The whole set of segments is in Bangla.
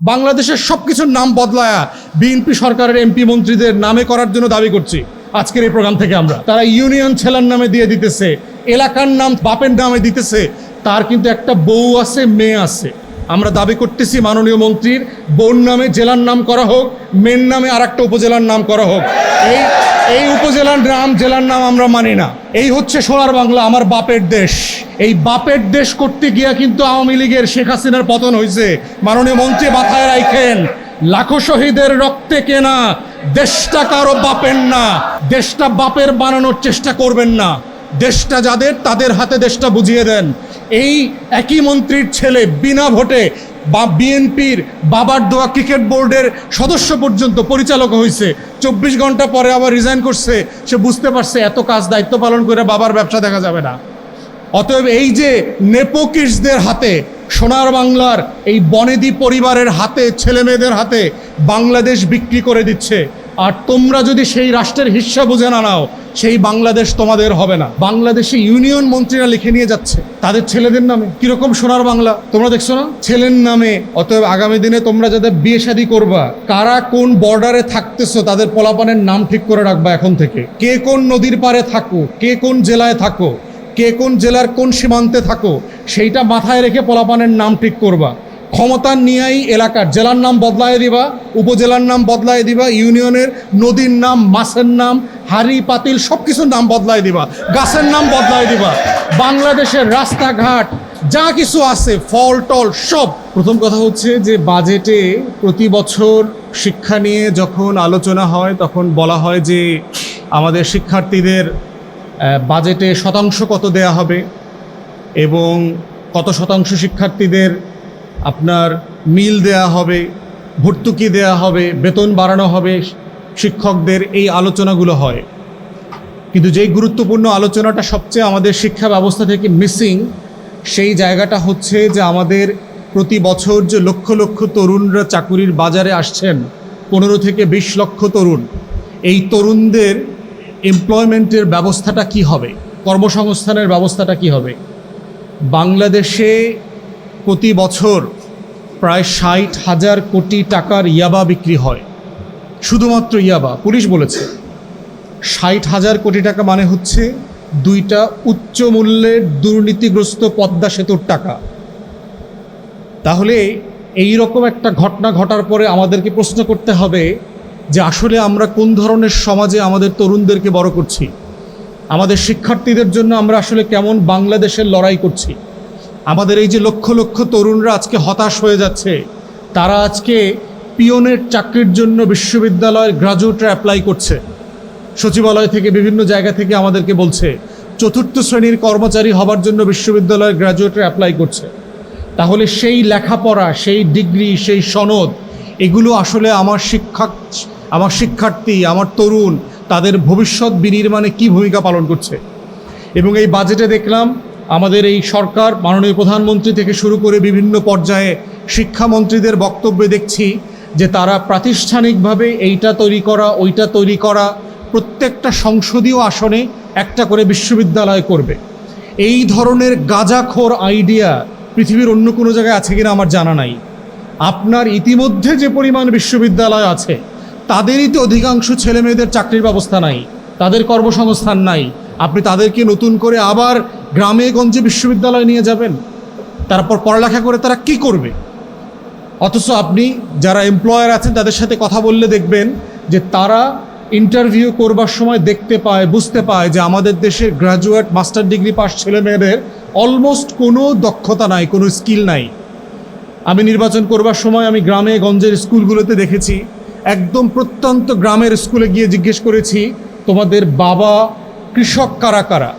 বাংলাদেশের সবকিছুর নাম বদলায়া বিএনপি সরকারের এমপি মন্ত্রীদের নামে করার জন্য দাবি করছি আজকের এই প্রোগ্রাম থেকে। আমরা তারা ইউনিয়ন ছেলের নামে দিয়ে দিতেছে, এলাকার নাম বাপের নামে দিতেছে, তার কিন্তু একটা বউ আছে, মেয়ে আছে। আমরা দাবি করতেছি মাননীয় মন্ত্রীর বউর নামে জেলার নাম করা হোক, মেয়ের নামে আর একটা উপজেলার নাম করা হোক। এই উপজেলার নাম জেলার নাম আমরা মানি না। এই হচ্ছে সোনার বাংলা, আমার বাপের দেশ। এই বাপের দেশ করতে গিয়া কিন্তু আওয়ামী লীগের শেখ হাসিনার পতন হয়েছে। মাননীয় মন্ত্রী মাথায় রাখেন, লাখো শহীদের রক্তে কেনা দেশটা কারো বাপের না। দেশটা বাপের বানানোর চেষ্টা করবেন না। দেশটা যাদের, তাদের হাতে দেশটা বুঝিয়ে দেন। এই একই মন্ত্রীর ছেলে বিনা ভোটে বা বিএনপির বাবার দোয়া ক্রিকেট বোর্ডের সদস্য পর্যন্ত পরিচালক হয়েছে, 24 ঘন্টা পরে আবার রিজাইন করছে। সে বুঝতে পারছে এত কাজ দায়িত্ব পালন করে বাবার ব্যবসা দেখা যাবে না। অতএব এই যে নেপোকিসদের হাতে, সোনার বাংলার এই বনেদি পরিবারের হাতে, ছেলে মেয়েদের হাতে বাংলাদেশ বিক্রি করে দিচ্ছে। আর তোমরা যদি সেই রাষ্ট্রের হিস্সা বুঝে না নাও, সেই বাংলাদেশ তোমাদের হবে না। বাংলাদেশে ইউনিয়ন মন্ত্রীরা লিখে নিয়ে যাচ্ছে তাদের ছেলেদের নামে। কিরকম সোনার বাংলা তোমরা দেখছো না, ছেলের নামে। অতএব আগামী দিনে তোমরা যাদের বিয়ে শাদী করবা, কারা কোন বর্ডারে থাকতেছো তাদের পোলাপানের নাম ঠিক করে রাখবা এখন থেকে। কে কোন নদীর পাড়ে থাকো, কে কোন জেলায় থাকো, কে কোন জেলার কোন সীমান্তে থাকো, সেইটা মাথায় রেখে পোলাপানের নাম ঠিক করবা। ক্ষমতা নিয়েই এলাকার জেলার নাম বদলায় দিবা, উপজেলার নাম বদলায় দিবা, ইউনিয়নের নদীর নাম, মাছের নাম, হাড়ি পাতিল সব কিছুর নাম বদলায় দিবা, গাছের নাম বদলায় দিবা। বাংলাদেশের রাস্তাঘাট যা কিছু আছে, ফল টল সব। প্রথম কথা হচ্ছে যে বাজেটে প্রতি বছর শিক্ষা নিয়ে যখন আলোচনা হয় তখন বলা হয় যে আমাদের শিক্ষার্থীদের বাজেটে শতাংশ কত দেয়া হবে এবং কত শতাংশ শিক্ষার্থীদের আপনার মিল দেয়া হবে, ভর্তুকি দেয়া হবে, বেতন বাড়ানো হবে শিক্ষকদের, এই আলোচনাগুলো হয়। কিন্তু যেই গুরুত্বপূর্ণ আলোচনাটা সবচেয়ে আমাদের শিক্ষা ব্যবস্থা থেকে মিসিং, সেই জায়গাটা হচ্ছে যে আমাদের প্রতি বছর যে লক্ষ লক্ষ তরুণরা চাকুরির বাজারে আসছেন, 15 থেকে 20 লক্ষ তরুণ, এই তরুণদের এমপ্লয়মেন্টের ব্যবস্থাটা কি হবে, কর্মসংস্থানের ব্যবস্থাটা কি হবে। বাংলাদেশে প্রতি বছর প্রায় 60,000 কোটি টাকার ইয়াবা বিক্রি হয়, শুধুমাত্র ইয়াবা। পুলিশ বলেছে 60,000 কোটি টাকা মানে হচ্ছে 2টা উচ্চ মূল্যের দুর্নীতিগ্রস্ত পদ্মা সেতুর টাকা। তাহলে এই রকম একটা ঘটনা ঘটার পরে আমাদেরকে প্রশ্ন করতে হবে যে আসলে আমরা কোন ধরনের সমাজে আমাদের তরুণদেরকে বড় করছি, আমাদের শিক্ষার্থীদের জন্য আমরা আসলে কেমন বাংলাদেশের লড়াই করছি। আমাদের এই যে লক্ষ লক্ষ তরুণরা আজকে হতাশ হয়ে যাচ্ছে, তারা আজকে পিয়নের চাকরির জন্য বিশ্ববিদ্যালয়ের গ্রাজুয়েটরা অ্যাপ্লাই করছে, সচিবালয় থেকে বিভিন্ন জায়গা থেকে আমাদেরকে বলছে 4র্থ শ্রেণীর কর্মচারী হবার জন্য বিশ্ববিদ্যালয়ের গ্রাজুয়েটরা অ্যাপ্লাই করছে। তাহলে সেই লেখাপড়া, সেই ডিগ্রি, সেই সনদ, এগুলো আসলে আমার শিক্ষার্থী, আমার তরুণ, তাদের ভবিষ্যৎ বিনির্মাণে কী ভূমিকা পালন করছে। এবং এই বাজেটে দেখলাম আমাদের এই সরকার, মাননীয় প্রধানমন্ত্রী থেকে শুরু করে বিভিন্ন পর্যায়ে শিক্ষামন্ত্রীদের বক্তব্যে দেখছি যে তারা প্রাতিষ্ঠানিকভাবে এইটা তৈরি করা, ওইটা তৈরি করা, প্রত্যেকটা সংসদীয় আসনে একটা করে বিশ্ববিদ্যালয় করবে। এই ধরনের গাঁজাখোর আইডিয়া পৃথিবীর অন্য কোনো জায়গায় আছে কিনা আমার জানা নাই। আপনার ইতিমধ্যে যে পরিমাণ বিশ্ববিদ্যালয় আছে, তাদেরই তো অধিকাংশ ছেলে মেয়েদের চাকরির ব্যবস্থা নাই, তাদের কর্মসংস্থান নাই। আপনি তাদেরকে নতুন করে আবার গ্রামে গঞ্জে বিশ্ববিদ্যালয় নিয়ে যাবেন, তারপর পড়ালেখা করে তারা কি করবে? অথচ আপনি যারা এমপ্লয়ার আছেন তাদের সাথে কথা বললে দেখবেন যে তারা ইন্টারভিউ করবার সময় দেখতে পায়, বুঝতে পায় যে আমাদের দেশের গ্র্যাজুয়েট, মাস্টার ডিগ্রি পাস ছেলে মেয়েদের অলমোস্ট কোনো দক্ষতা নাই, কোনো স্কিল নাই। আমি নির্বাচন করবার সময় আমি গ্রামে গঞ্জের স্কুলগুলোতে দেখেছি, একদম প্রত্যন্ত গ্রামের স্কুলে গিয়ে জিজ্ঞেস করেছি তোমাদের বাবা কৃষক কারা কারা,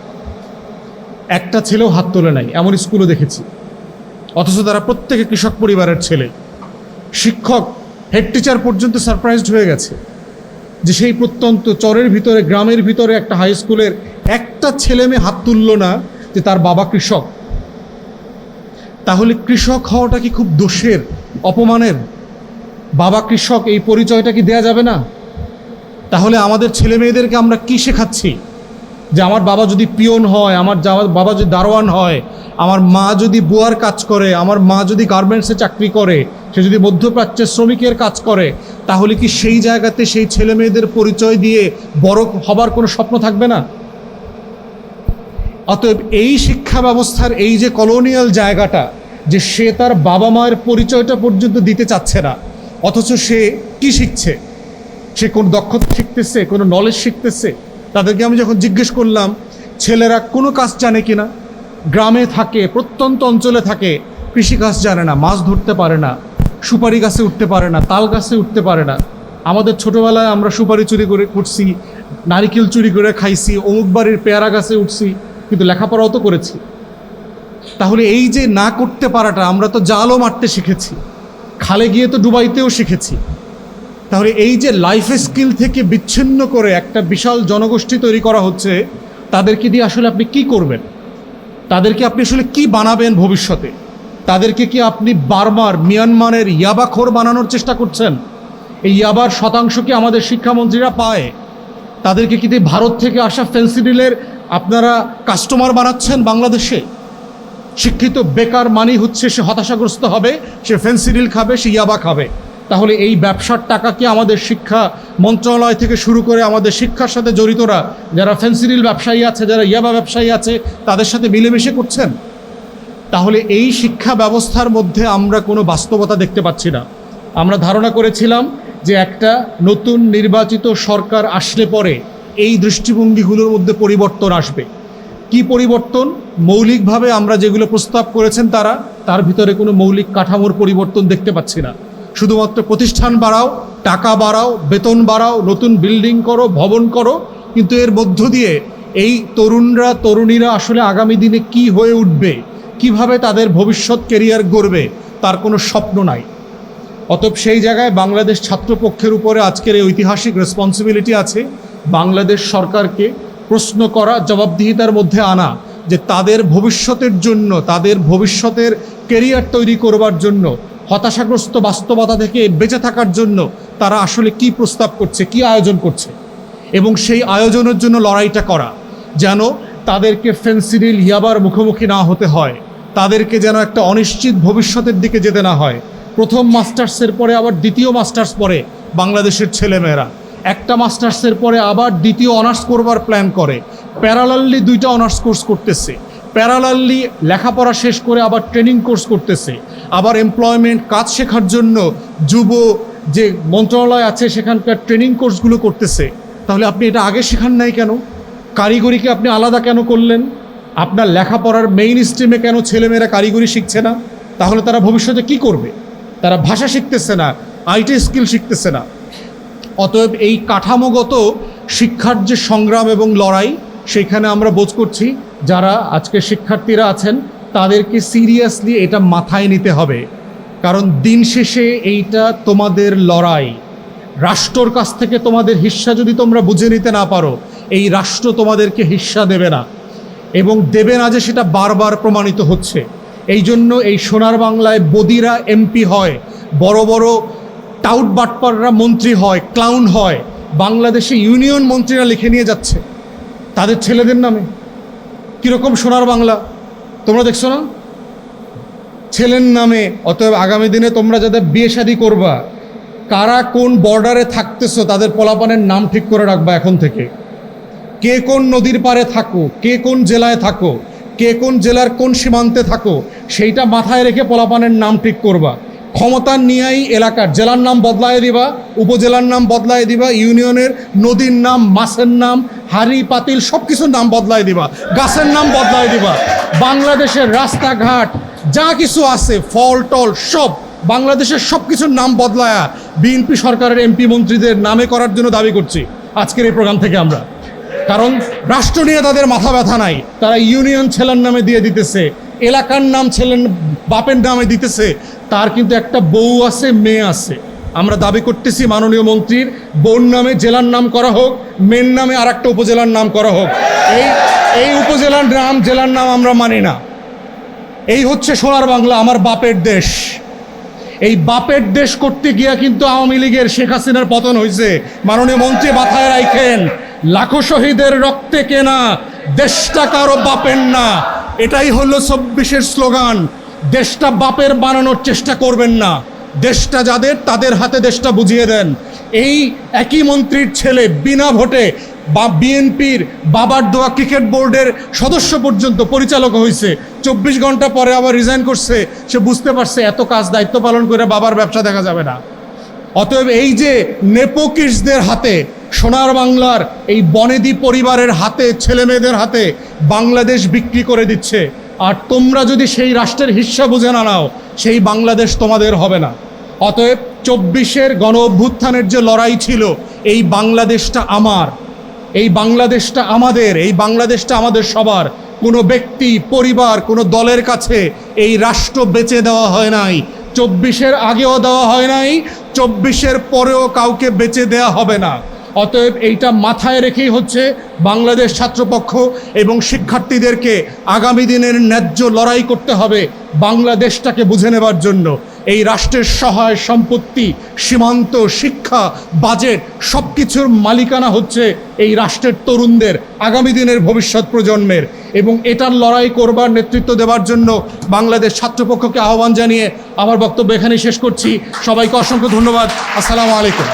একটা ছেলেও হাত তোলে নাই, এমন স্কুলও দেখেছি। অথচ তারা প্রত্যেকে কৃষক পরিবারের ছেলে। শিক্ষক, হেড টিচার পর্যন্ত সারপ্রাইজড হয়ে গেছে যে সেই প্রত্যন্ত চরের ভিতরে, গ্রামের ভিতরে একটা হাই স্কুলের একটা ছেলে মেয়ে হাত তুলল না যে তার বাবা কৃষক। তাহলে কৃষক হওয়াটা কি খুব দোষের, অপমানের? বাবা কৃষক এই পরিচয়টা কি দেয়া যাবে না? তাহলে আমাদের ছেলে মেয়েদেরকে আমরা কি শেখাচ্ছি? যে আমার বাবা যদি পিয়ন হয়, আমার বাবা যদি দারোয়ান হয়, আমার মা যদি বুয়ার কাজ করে, আমার মা যদি গার্মেন্টসে চাকরি করে, সে যদি মধ্যপ্রাচ্যের শ্রমিকের কাজ করে, তাহলে কি সেই জায়গাতে সেই ছেলে মেয়েদের পরিচয় দিয়ে বড় হবার কোনো স্বপ্ন থাকবে না? অতএব এই শিক্ষা ব্যবস্থার এই যে কলোনিয়াল জায়গাটা, যে সে তার বাবা মায়ের পরিচয়টা পর্যন্ত দিতে চাচ্ছে না, অথচ সে কি শিখছে? সে কোন দক্ষতা শিখতেছে, কোনো নলেজ শিখতেছে? তাদেরকে আমি যখন জিজ্ঞেস করলাম ছেলেরা কোনো কাজ জানে কিনা, গ্রামে থাকে, প্রত্যন্ত অঞ্চলে থাকে, কৃষিকাজ জানে না, মাছ ধরতে পারে না, সুপারি গাছে উঠতে পারে না, তাল গাছে উঠতে পারে না। আমাদের ছোটোবেলায় আমরা সুপারি চুরি করে উঠছি, নারিকেল চুরি করে খাইছি, অমুক বাড়ির পেয়ারা গাছে উঠছি, কিন্তু লেখাপড়াও তো করেছি। তাহলে এই যে না করতে পারাটা, আমরা তো জালও মারতে শিখেছি, খালে গিয়ে তো ডুবাইতেও শিখেছি। তাহলে এই যে লাইফ স্কিল থেকে বিচ্ছিন্ন করে একটা বিশাল জনগোষ্ঠী তৈরি করা হচ্ছে, তাদেরকে দিয়ে আসলে আপনি কি করবেন? তাদেরকে আপনি আসলে কি বানাবেন ভবিষ্যতে? তাদেরকে কি আপনি বারবার মিয়ানমারের ইয়াবাখোর বানানোর চেষ্টা করছেন? এই ইয়াবার শতাংশ কি আমাদের শিক্ষামন্ত্রীরা পায়? তাদেরকে কি ভারত থেকে আসা ফেন্সিডিলের আপনারা কাস্টমার বানাচ্ছেন বাংলাদেশে? শিক্ষিত বেকার মানি হচ্ছে সে হতাশাগ্রস্ত হবে, সে ফেন্সিডিল খাবে, সে ইয়াবা খাবে। তাহলে এই ব্যবসার টাকা কি আমাদের শিক্ষা মন্ত্রণালয় থেকে শুরু করে আমাদের শিক্ষার সাথে জড়িতরা, যারা ফেন্সিডিল ব্যবসায়ী আছে, যারা ইয়াবা ব্যবসায়ী আছে, তাদের সাথে মিলেমিশে করছেন? তাহলে এই শিক্ষা ব্যবস্থার মধ্যে আমরা কোনো বাস্তবতা দেখতে পাচ্ছি না। আমরা ধারণা করেছিলাম যে একটা নতুন নির্বাচিত সরকার আসলে পরে এই দৃষ্টিভঙ্গিগুলোর মধ্যে পরিবর্তন আসবে। কি পরিবর্তন? মৌলিকভাবে আমরা যেগুলো প্রস্তাব করেছেন তার ভিতরে কোনো মৌলিক কাঠামোর পরিবর্তন দেখতে পাচ্ছি না। শুধুমাত্র প্রতিষ্ঠান বাড়াও, টাকা বাড়াও, বেতন বাড়াও, নতুন বিল্ডিং করো, ভবন করো, কিন্তু এর মধ্য দিয়ে এই তরুণীরা আসলে আগামী দিনে কি হয়ে উঠবে, কিভাবে তাদের ভবিষ্যৎ কেরিয়ার গড়বে, তার কোনো স্বপ্ন নাই। অতএব সেই জায়গায় বাংলাদেশ ছাত্রপক্ষের উপরে আজকের এই ঐতিহাসিক রেসপন্সিবিলিটি আছে বাংলাদেশ সরকারকে প্রশ্ন করা, জবাবদিহিতার মধ্যে আনা, যে তাদের ভবিষ্যতের জন্য, তাদের ভবিষ্যতের কেরিয়ার তৈরি করবার জন্য, হতাশাগ্রস্ত বাস্তবতা থেকে বেঁচে থাকার জন্য তারা আসলে কি প্রস্তাব করছে, কি আয়োজন করছে, এবং সেই আয়োজনের জন্য লড়াইটা করা, যেন তাদেরকে ফেন্সিডিল ইয়াবার মুখোমুখি না হতে হয়, তাদেরকে যেন একটা অনিশ্চিত ভবিষ্যতের দিকে যেতে না হয়। প্রথম মাস্টার্সের পরে আবার দ্বিতীয় মাস্টার্স পরে বাংলাদেশের ছেলেমেয়েরা, একটা মাস্টার্সের পরে আবার দ্বিতীয় অনার্স করবার প্ল্যান করে, প্যারালালি দুইটা অনার্স কোর্স করতেছে, প্যারালালি লেখাপড়া শেষ করে আবার ট্রেনিং কোর্স করতেছে, আবার এমপ্লয়মেন্ট কাজ শেখার জন্য যুব যে মন্ত্রণালয় আছে সেখানকার ট্রেনিং কোর্সগুলো করতেছে। তাহলে আপনি এটা আগে শেখান নাই কেন? কারিগরিকে আপনি আলাদা কেন করলেন? আপনার লেখাপড়ার মেইন স্ট্রিমে কেন ছেলেমেয়েরা কারিগরি শিখছে না? তাহলে তারা ভবিষ্যতে কি করবে? তারা ভাষা শিখতেছে না, আইটি স্কিল শিখতেছে না। অতএব এই কাঠামোগত শিক্ষার যে সংগ্রাম এবং লড়াই, সেখানে আমরা বোধ করছি যারা আজকে শিক্ষার্থীরা আছেন তাদেরকে সিরিয়াসলি এটা মাথায় নিতে হবে। কারণ দিন শেষে এইটা তোমাদের লড়াই। রাষ্ট্রর কাছ থেকে তোমাদের হিস্সা যদি তোমরা বুঝে নিতে না পারো, এই রাষ্ট্র তোমাদেরকে হিস্সা দেবে না, এবং দেবে না যে সেটা বারবার প্রমাণিত হচ্ছে। এই জন্য এই সোনার বাংলায় বদিরা এমপি হয়, বড় বড় টাউট বাটপাররা মন্ত্রী হয়, ক্লাউন হয়, বাংলাদেশে ইউনিয়ন মন্ত্রীরা লিখে নিয়ে যাচ্ছে তাদের ছেলেদের নামে। কীরকম সোনার বাংলা তোমরা দেখছো না? ছেলের নামে। অতএব আগামী দিনে তোমরা যাদের বিয়ে শাদী করবা, কারা কোন বর্ডারে থাকতেছো তাদের পোলাপানের নাম ঠিক করে রাখবা এখন থেকে। কে কোন নদীর পাড়ে থাকো, কে কোন জেলায় থাকো, কে কোন জেলার কোন সীমান্তে থাকো, সেইটা মাথায় রেখে পোলাপানের নাম ঠিক করবা। ক্ষমতা নিয়েই এলাকার জেলার নাম বদলায় দিবা, উপজেলার নাম বদলায় দিবা, ইউনিয়নের নদীর নাম, মাছের নাম, হাড়ি পাতিল সব কিছুর নাম বদলায় দিবা, গাছের নাম বদলায় দিবা। বাংলাদেশের রাস্তাঘাট যা কিছু আছে, ফল টল সব বাংলাদেশের সব কিছুর নাম বদলায়া বিএনপি সরকারের এমপি মন্ত্রীদের নামে করার জন্য দাবি করছি আজকের এই প্রোগ্রাম থেকে আমরা। কারণ রাষ্ট্র নিয়ে তাদের মাথা ব্যথা নাই, তারা ইউনিয়ন ছেলের নামে দিয়ে দিতেছে, এলাকার নাম ছেলের বাপের নামে দিতেছে। তার কিন্তু একটা বউ আছে, মেয়ে আছে। আমরা দাবি করতেছি মাননীয় মন্ত্রীর বউর নামে জেলার নাম করা হোক, মেয়ের নামে আর একটা উপজেলার নাম করা হোক। এই উপজেলার নাম, জেলার নাম আমরা মানি না। এই হচ্ছে সোনার বাংলা, আমার বাপের দেশ। এই বাপের দেশ করতে গিয়া কিন্তু আওয়ামী লীগের শেখ হাসিনার পতন হয়েছে। মাননীয় মন্ত্রী মাথায় রাখেন, লাখো শহীদের রক্তে কেনা দেশটা কারো বাপের না। এটাই হলো ২৪-এর স্লোগান। দেশটা বাপের বানানোর চেষ্টা করবেন না। দেশটা যাদের, তাদের হাতে দেশটা বুঝিয়ে দেন। এই একই মন্ত্রীর ছেলে বিনা ভোটে বা বিএনপির বাবার দোয়া ক্রিকেট বোর্ডের সদস্য পর্যন্ত পরিচালক হয়েছে, 24 ঘন্টা পরে আবার রিজাইন করছে। সে বুঝতে পারছে এত কাজ দায়িত্ব পালন করে বাবার ব্যবসা দেখা যাবে না। অতএব এই যে নেপোকিসদের হাতে, সোনার বাংলার এই বনেদি পরিবারের হাতে, ছেলে মেয়েদের হাতে বাংলাদেশ বিক্রি করে দিচ্ছে, আর তোমরা যদি সেই রাষ্ট্রের হিস্সা বুঝে না নাও, সেই বাংলাদেশ তোমাদের হবে না। অতএব 24-এর গণ অভ্যুত্থানের যে লড়াই ছিল, এই বাংলাদেশটা আমার, এই বাংলাদেশটা আমাদের, এই বাংলাদেশটা আমাদের সবার। কোনো ব্যক্তি, পরিবার, কোনো দলের কাছে এই রাষ্ট্র বেচে দেওয়া হয় নাই। 24-এর আগেও দেওয়া হয় নাই, 24-এর পরেও কাউকে বেচে দেওয়া হবে না। অতএব এইটা মাথায় রেখেই হচ্ছে বাংলাদেশ ছাত্রপক্ষ এবং শিক্ষার্থীদেরকে আগামী দিনের ন্যায্য লড়াই করতে হবে বাংলাদেশটাকে বুঝে নেবার জন্য। এই রাষ্ট্রের সহায় সম্পত্তি, সীমান্ত, শিক্ষা, বাজেট সব কিছুর মালিকানা হচ্ছে এই রাষ্ট্রের তরুণদের, আগামী দিনের ভবিষ্যৎ প্রজন্মের। এবং এটার লড়াই করবার, নেতৃত্ব দেওয়ার জন্য বাংলাদেশ ছাত্রপক্ষকে আহ্বান জানিয়ে আমার বক্তব্য এখানেই শেষ করছি। সবাইকে অসংখ্য ধন্যবাদ। আসসালামু আলাইকুম।